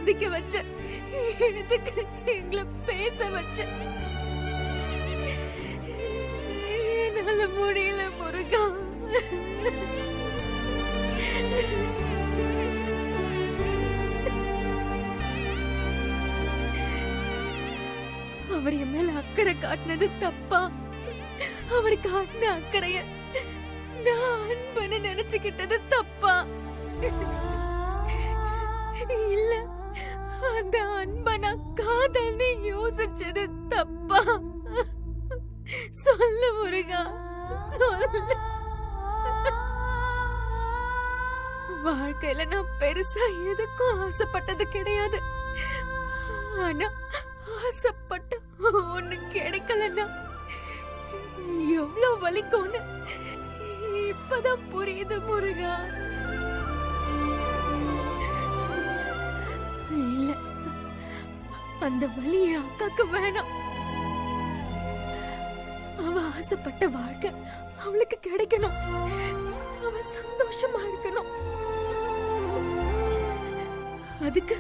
சந்திக்க வச்ச, எதுக்கு எங்களை பேச வச்ச? என்னால முடியல முருகா. அவர் என் மேல அக்கறை காட்டினது தப்பா? அவர் காட்டின அக்கறைய நான் அன்பன்னு நினைச்சுக்கிட்டது தப்பா? இல்ல, அந்த அன்ப நான் காதல்னு யோசிச்சது தப்பா? சொல்லு முருகா, சொல்லு. வாழ்க்கையில நான் பெருசா எதுக்கும் ஆசைப்பட்டது கிடையாது. ஆனா ஆசைப்பட்ட ஒண்ணு கிடைக்கலன்னா எவ்வளவு வலிக்கும்னு இப்பதான் புரியுது முருகா. இல்ல, அந்த வலி என் அக்காக்கு வேணாம். அவ ஆசைப்பட்ட வாழ்க்கை அவளுக்கு கிடைக்கணும். அவ சந்தோஷமா இருக்கணும். அதுக்கு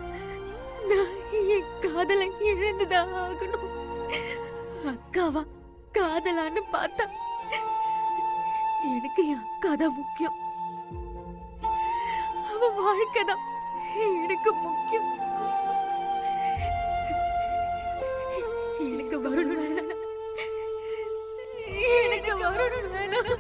நான் என் காதலை இழந்துதான் ஆகணும். அக்காவா காதலான்னு பார்த்தா எனக்கு என் அக்காதான் முக்கியம். அவ வாழ்க்கைதான் எனக்கு முக்கியம். எனக்கு வரணும், எனக்கு வரணும்.